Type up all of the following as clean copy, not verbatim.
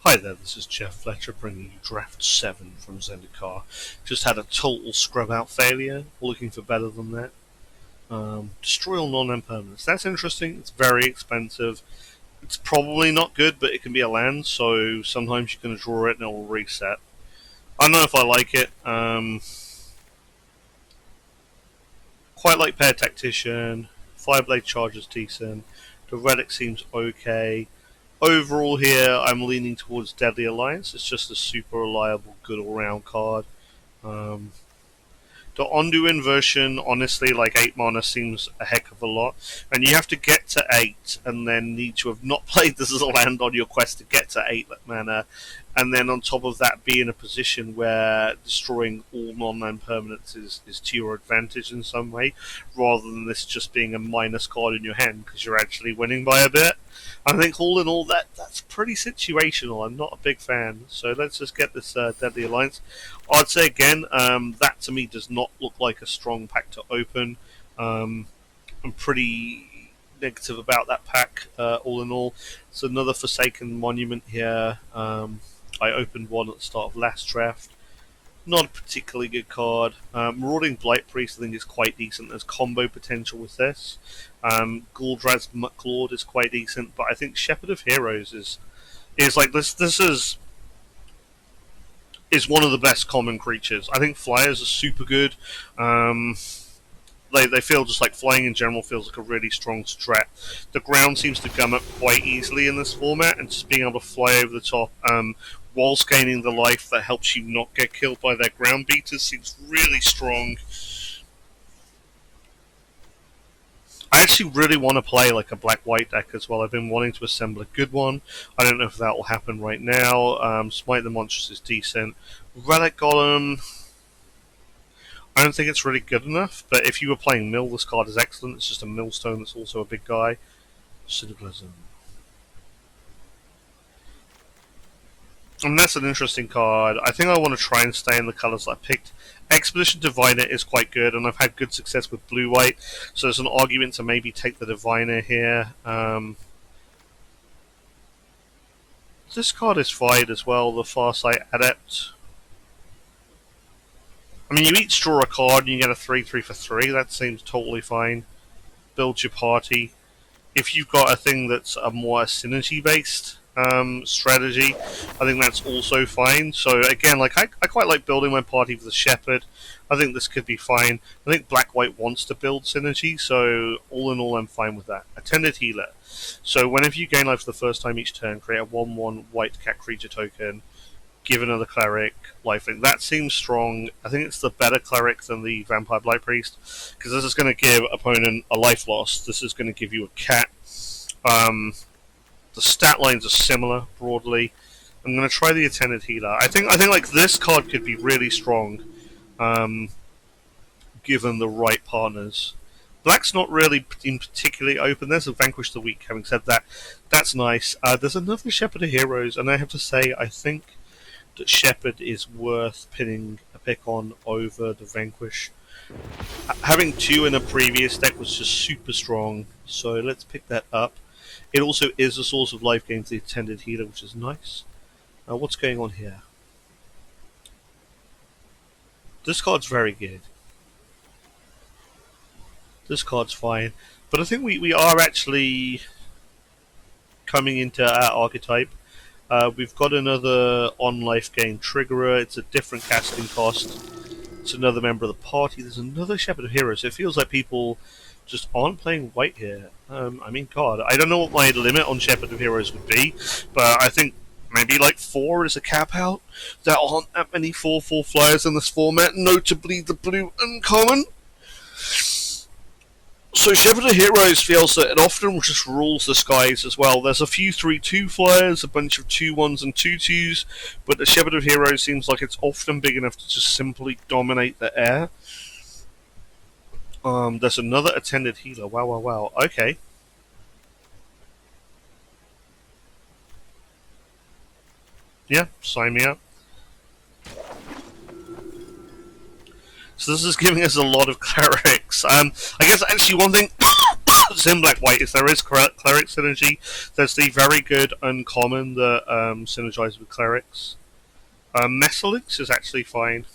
Hi there, this is Jeff Fletcher bringing you Draft 7 from Zendikar. Just had a total scrub out failure, looking for better than that. Destroy all non-land permanents. That's interesting, it's very expensive. It's probably not good, but it can be a land, so sometimes you're going to draw it and it will reset. I don't know if I like it. Quite like Pair Tactician. Fireblade Charge is decent. The Relic seems okay. Overall here, I'm leaning towards Deadly Alliance. It's just a super reliable, good all-round card. Um, the Onduin version, honestly, like 8 mana seems a heck of a lot. And you have to get to 8 and then need to have not played this as a land on your quest to get to 8 mana. And then on top of that, be in a position where destroying all non-land permanents is to your advantage in some way, rather than this just being a minus card in your hand because you're actually winning by a bit. I think all in all, that's pretty situational. I'm not a big fan. So let's just get this Deadly Alliance. I'd say again, that to me does not look like a strong pack to open. I'm pretty negative about that pack, all in all. It's another Forsaken Monument here. I opened one at the start of last draft. Not a particularly good card. Marauding Blight Priest I think is quite decent. There's combo potential with this. Gauldraz Mucklord is quite decent, but I think Shepherd of Heroes is like this. This is one of the best common creatures. I think flyers are super good. They feel just like flying in general feels like a really strong strat. The ground seems to come up quite easily in this format, and just being able to fly over the top whilst gaining the life that helps you not get killed by their ground beaters seems really strong. I actually really want to play like a black-white deck as well. I've been wanting to assemble a good one. I don't know if that will happen right now. Smite the Monstrous is decent. Relic Golem, I don't think it's really good enough, but if you were playing Mill, this card is excellent. It's just a Millstone that's also a big guy. Cynicalism. And that's an interesting card. I think I want to try and stay in the colours I picked. Expedition Diviner is quite good, and I've had good success with blue-white, so there's an argument to maybe take the Diviner here. This card is fine as well, the Farsight Adept. I mean, you each draw a card and you get a 3/3 for 3, that seems totally fine. Build your party. If you've got a thing that's a more synergy-based strategy, I think that's also fine. So again, like I quite like building my party with the Shepherd. I think this could be fine. I think Black-White wants to build synergy, so all in all I'm fine with that. Attended Healer. So whenever you gain life for the first time each turn, create a 1/1 white cat creature token, give another cleric lifelink. That seems strong. I think it's the better cleric than the Vampire Blight Priest, because this is going to give opponent a life loss. This is going to give you a cat. The stat lines are similar broadly. I'm going to try the Attended Healer. I think like this card could be really strong, given the right partners. Black's not really in particularly open. There's a Vanquish the Weak. Having said that, that's nice. There's another Shepherd of Heroes, and I have to say, I think that Shepherd is worth pinning a pick on over the Vanquish. Having 2 in a previous deck was just super strong, so let's pick that up. It also is a source of life gain to the Attended Healer, which is nice. What's going on here? This card's very good. This card's fine. But I think we are actually coming into our archetype. We've got another on-life gain triggerer. It's a different casting cost. It's another member of the party. There's another Shepherd of Heroes. It feels like people just aren't playing white here. I mean, God, I don't know what my limit on Shepherd of Heroes would be, but I think maybe like 4 is a cap out. There aren't that many 4/4 flyers in this format, notably the blue uncommon. So Shepherd of Heroes feels that it often just rules the skies as well. There's a few 3/2 flyers, a bunch of 2/1s and 2/2s, but the Shepherd of Heroes seems like it's often big enough to just simply dominate the air. There's another Attended Healer. Wow, wow, wow. Okay. Yeah, sign me up. So this is giving us a lot of clerics. I guess actually one thing to in black-white is there is cleric synergy. There's the very good uncommon that synergizes with clerics. Messalix is actually fine,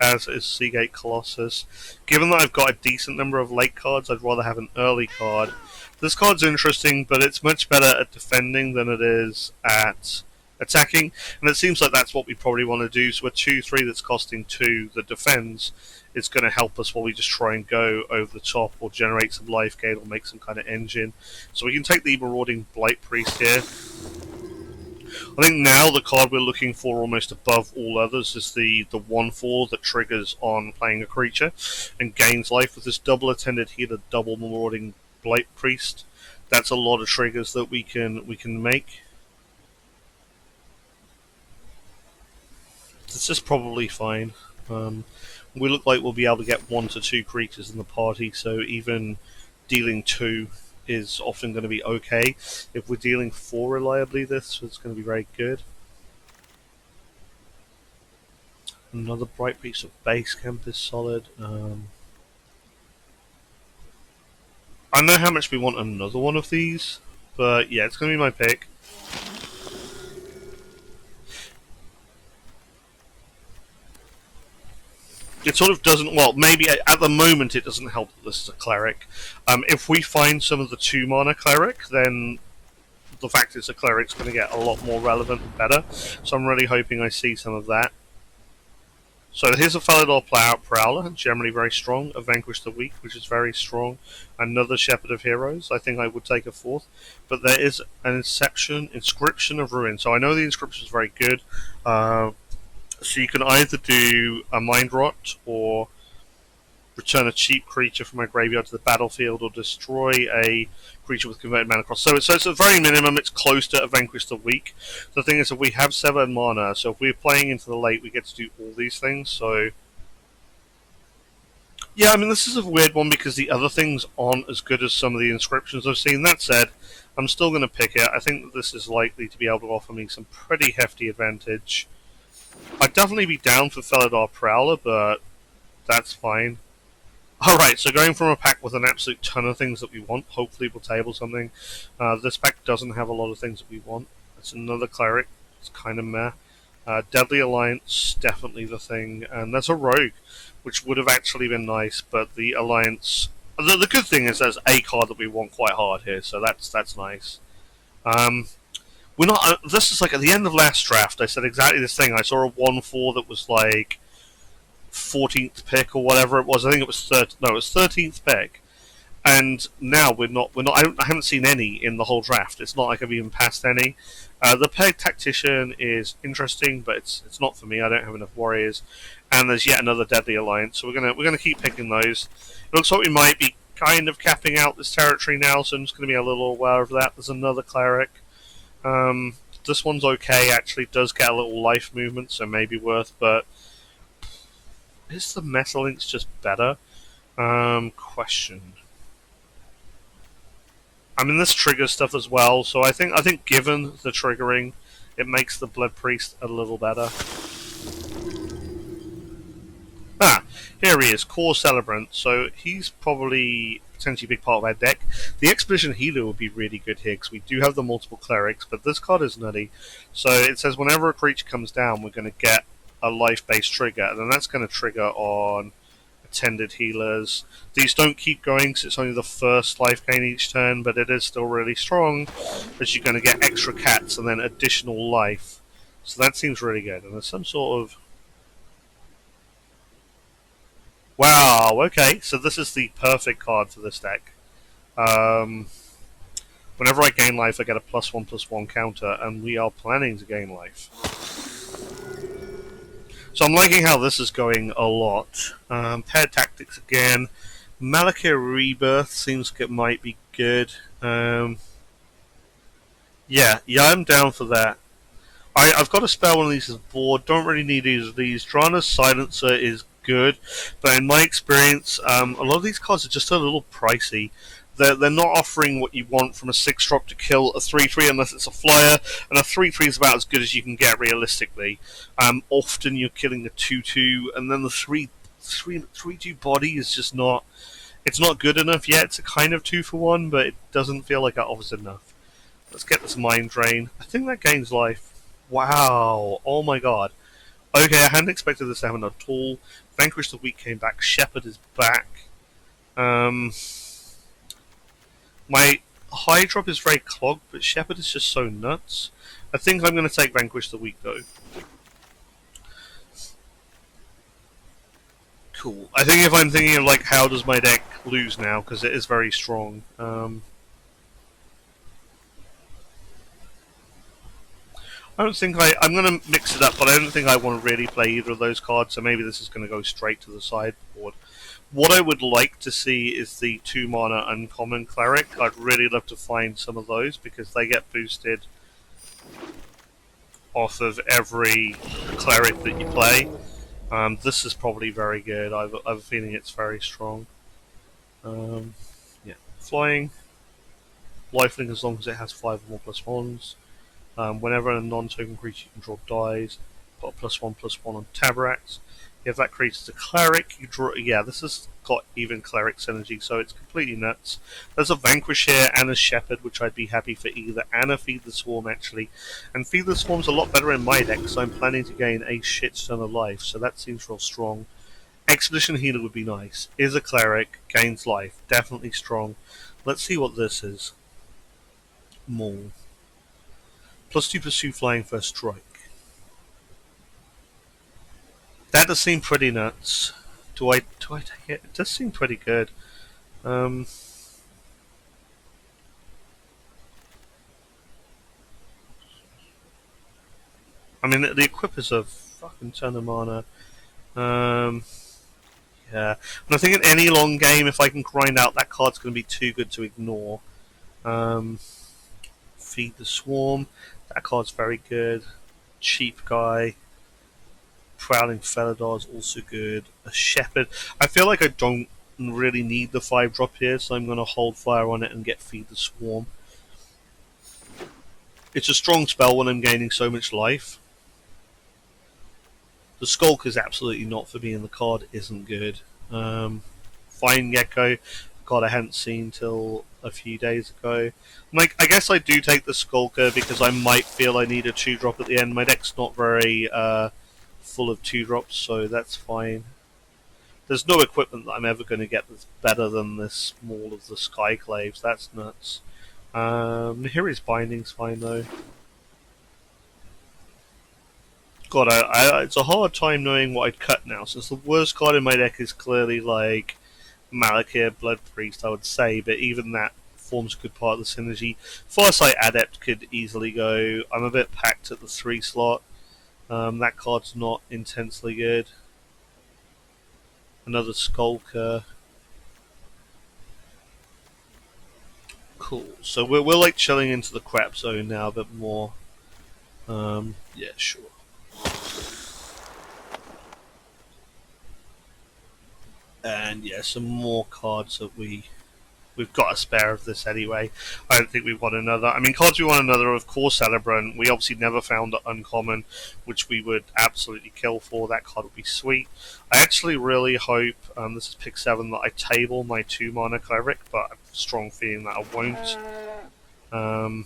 as is Seagate Colossus. Given that I've got a decent number of late cards, I'd rather have an early card. This card's interesting, but it's much better at defending than it is at attacking, and it seems like that's what we probably want to do. So a 2/3 that's costing 2 that defends is going to help us while we just try and go over the top or generate some life gain or make some kind of engine. So we can take the Marauding Blight Priest here. I think now the card we're looking for almost above all others is the 1/4 that triggers on playing a creature and gains life with this double attended healer, double Marauding Blight Priest. That's a lot of triggers that we can make. This is probably fine. We look like we'll be able to get 1 to 2 creatures in the party, so even dealing 2 is often going to be okay. If we're dealing 4 reliably, this is going to be very good. Another bright piece of base camp is solid. I know how much we want another one of these, but yeah, it's going to be my pick. It sort of doesn't, well, maybe at the moment it doesn't help that this is a cleric. If we find some of the 2 mana cleric, then the fact it's a cleric's going to get a lot more relevant and better. So I'm really hoping I see some of that. So here's a Felidor Prowler, generally very strong. A Vanquish the Weak, which is very strong. Another Shepherd of Heroes. I think I would take a 4th. But there is an Inscription of Ruin. So I know the inscription is very good. So you can either do a Mind Rot or return a cheap creature from a graveyard to the battlefield, or destroy a creature with converted mana cost. So it's a very minimum. It's close to a Vanquish the Weak. The thing is, if we have 7 mana, so if we're playing into the late, we get to do all these things. So yeah, I mean, this is a weird one because the other things aren't as good as some of the inscriptions I've seen. That said, I'm still going to pick it. I think that this is likely to be able to offer me some pretty hefty advantage. I'd definitely be down for Felidor Prowler, but that's fine. Alright, so going from a pack with an absolute ton of things that we want, hopefully we'll table something. This pack doesn't have a lot of things that we want. It's another Cleric, it's kind of meh. Deadly Alliance, definitely the thing. And there's a Rogue, which would have actually been nice, but the Alliance... The good thing is there's a card that we want quite hard here, so that's nice. We're not. This is like at the end of last draft. I said exactly this thing. I saw a 1/4 that was like 14th pick or whatever it was. I think it was 13th pick. And now we're not. I haven't seen any in the whole draft. It's not like I've even passed any. The Peg Tactician is interesting, but it's not for me. I don't have enough warriors. And there's yet another Deadly Alliance. So we're gonna keep picking those. It looks like we might be kind of capping out this territory now. So I'm just gonna be a little aware of that. There's another Cleric. This one's okay, actually. Does get a little life movement, so maybe worth, but is the Metalinks just better? Question. I mean, this triggers stuff as well, so I think given the triggering, it makes the Blood Priest a little better. Here he is, Core Celebrant. So he's probably potentially a big part of our deck. The Expedition Healer would be really good here because we do have the multiple clerics, but this card is nutty. So it says whenever a creature comes down, we're going to get a life-based trigger, and then that's going to trigger on attended healers. These don't keep going because it's only the first life gain each turn, but it is still really strong because you're going to get extra cats and then additional life. So that seems really good. And there's some sort of... Wow, okay, so this is the perfect card for this deck. Whenever I gain life, I get a +1/+1 counter, and we are planning to gain life. So I'm liking how this is going a lot. Paired Tactics again. Malakir Rebirth seems like it might be good. Yeah, I'm down for that. I've got to spell one of these as board. Don't really need either of these. Drana's Silencer is good, but in my experience, a lot of these cards are just a little pricey. They're not offering what you want from a 6-drop to kill a 3/3 unless it's a flyer, and a 3/3 is about as good as you can get realistically. Often you're killing a 2/2, and then the 3/2 body is just not... It's not good enough yet. It's a kind of 2 for 1, but it doesn't feel like that offers enough. Let's get this Mind Drain. I think that gains life. Wow. Oh my god. Okay, I hadn't expected this to happen at all. Vanquish the Weak came back. Shepherd is back. Um, my high drop is very clogged, but Shepherd is just so nuts. I think I'm going to take Vanquish the Weak though. Cool. I think if I'm thinking of like how does my deck lose now, because it is very strong. I don't think I'm going to mix it up, but I don't think I want to really play either of those cards. So maybe this is going to go straight to the sideboard. What I would like to see is the 2 mana uncommon cleric. I'd really love to find some of those because they get boosted off of every cleric that you play. This is probably very good. I have a feeling it's very strong. Yeah, flying, lifelink as long as it has 5 or more +1s. Whenever a non-token creature you control dies, put a +1/+1 on Tabaraks. If that creates a cleric, you draw. Yeah, this has got even cleric synergy, so it's completely nuts. There's a Vanquish here and a Shepherd, which I'd be happy for either, and a Feed the Swarm actually. And Feed the Swarm's a lot better in my deck, so I'm planning to gain a shit ton of life, so that seems real strong. Expedition Healer would be nice. Is a cleric, gains life, definitely strong. Let's see what this is. Maul. +2 pursue flying first strike. That does seem pretty nuts. Do I take it? It does seem pretty good. I mean, the equippers are fucking ton of mana. Yeah. And I think in any long game, if I can grind out, that card's going to be too good to ignore. Feed the Swarm. That card's very good. Cheap guy. Prowling Felidar is also good. A Shepherd. I feel like I don't really need the 5-drop here, so I'm going to hold fire on it and get Feed the Swarm. It's a strong spell when I'm gaining so much life. The Skulk is absolutely not for me, and the card isn't good. Fine Gecko, God, I hadn't seen till a few days ago. Like, I guess I do take the Skulker because I might feel I need a 2-drop at the end. My deck's not very full of 2-drops, so that's fine. There's no equipment that I'm ever going to get that's better than this Maul of the Skyclaves. That's nuts. Nahiri's Binding's fine though. God, it's a hard time knowing what I'd cut now, since the worst card in my deck is clearly like Malakir, Blood Priest, I would say, but even that forms a good part of the synergy. Farsight Adept could easily go. I'm a bit packed at the 3 slot. That card's not intensely good. Another Skulker. Cool. So we're like chilling into the crap zone now a bit more. Yeah, sure. And yeah, some more cards that we've got a spare of this anyway. I don't think we want another. I mean, cards we want another, of course, Celebrant. We obviously never found the uncommon, which we would absolutely kill for. That card would be sweet. I actually really hope, this is pick 7, that I table my 2 mana cleric, but I have a strong feeling that I won't. I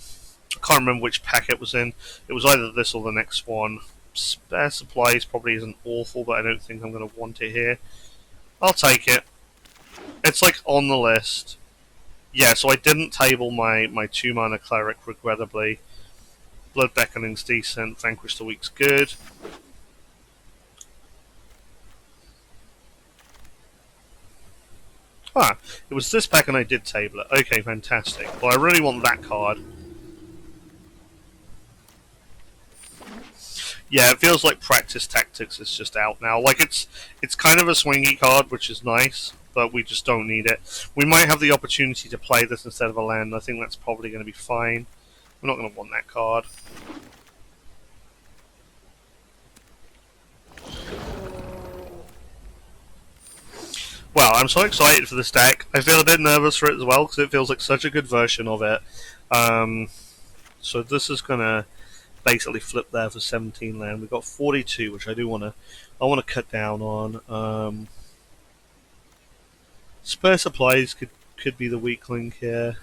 can't remember which pack it was in. It was either this or the next one. Spare supplies probably isn't awful, but I don't think I'm going to want it here. I'll take it. It's like on the list. Yeah, so I didn't table my 2 mana cleric, regrettably. Blood Beckoning's decent. Vanquish the Weak's good. Ah, it was this pack and I did table it. Okay, fantastic. Well, I really want that card. Yeah, it feels like Practice Tactics is just out now. Like, it's kind of a swingy card, which is nice, but we just don't need it. We might have the opportunity to play this instead of a land. I think that's probably going to be fine. We're not going to want that card. Well, I'm so excited for this deck. I feel a bit nervous for it as well, because it feels like such a good version of it. So this is going to basically flip there for 17 land. We've got 42, which I want to cut down on. Spare supplies could be the weak link here.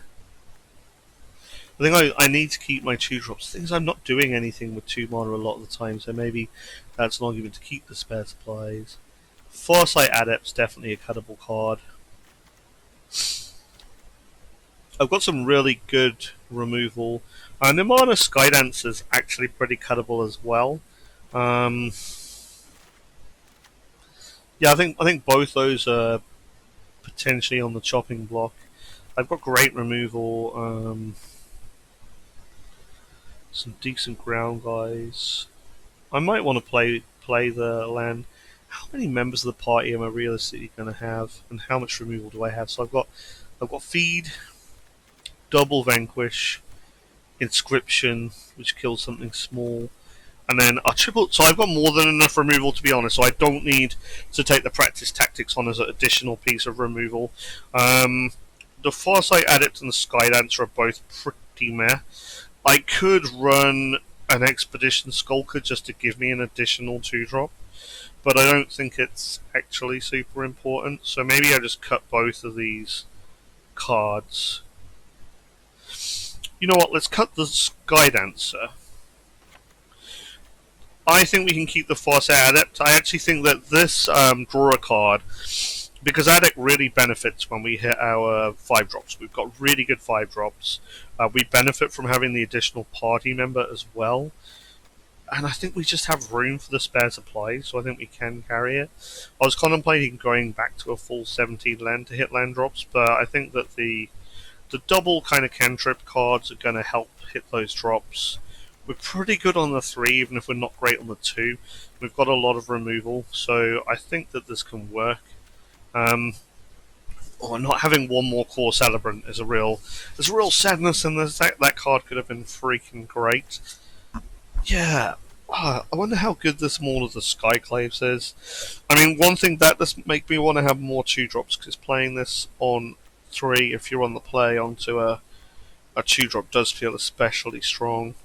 I think I need to keep my 2 drops. Things I'm not doing anything with 2 mana a lot of the time, so maybe that's an argument to keep the spare supplies. Farsight Adept's definitely a cuttable card. I've got some really good removal. Nimana Skydance is actually pretty cuttable as well. Um, yeah, I think both those are potentially on the chopping block. I've got great removal. Some decent ground guys. I might want to play the land. How many members of the party am I realistically going to have, and how much removal do I have? So I've got feed, double vanquish, inscription, which kills something small, and then a triple. So I've got more than enough removal, to be honest. So I don't need to take the practice tactics on as an additional piece of removal. The Farsight Adept and the Skydancer are both pretty meh. I could run an Expedition Skulker just to give me an additional 2 drop, but I don't think it's actually super important. So maybe I just cut both of these cards. You know what? Let's cut the Skydancer. I think we can keep the Farsight Adept. I actually think that this draw a card, because Adept really benefits when we hit our 5 drops. We've got really good 5 drops. We benefit from having the additional party member as well. And I think we just have room for the spare supplies, so I think we can carry it. I was contemplating going back to a full 17 land to hit land drops, but I think that the double kind of cantrip cards are going to help hit those drops. We're pretty good on the 3, even if we're not great on the 2. We've got a lot of removal, so I think that this can work. Not having one more core celebrant is there's a real sadness in this. That card could have been freaking great. Yeah. I wonder how good this Maul of the Skyclaves is. I mean, one thing that does make me want to have more 2 drops, because playing this on 3, if you're on the play onto a 2 drop, does feel especially strong.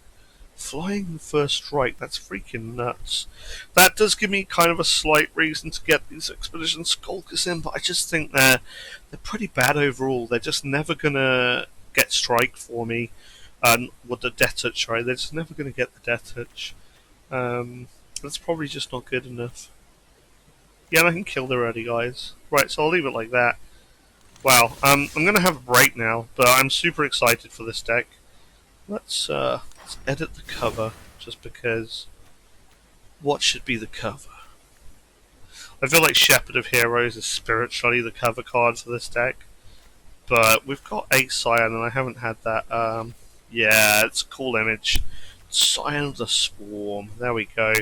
Flying the first strike, that's freaking nuts. That does give me kind of a slight reason to get these Expedition Skulkers in, but I just think they're pretty bad overall. They're just never gonna get strike for me. With the death touch, right? They're just never gonna get the death touch. That's probably just not good enough. Yeah, and I can kill the ready guys. Right, so I'll leave it like that. Wow, I'm gonna have a break now, but I'm super excited for this deck. Let's edit the cover, just because. What should be the cover? I feel like Shepherd of Heroes is spiritually the cover card for this deck, but we've got 8 Scion, and I haven't had that. Yeah, it's a cool image. Scion of the Swarm. There we go.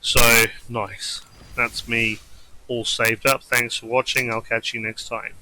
So, nice. That's me all saved up. Thanks for watching. I'll catch you next time.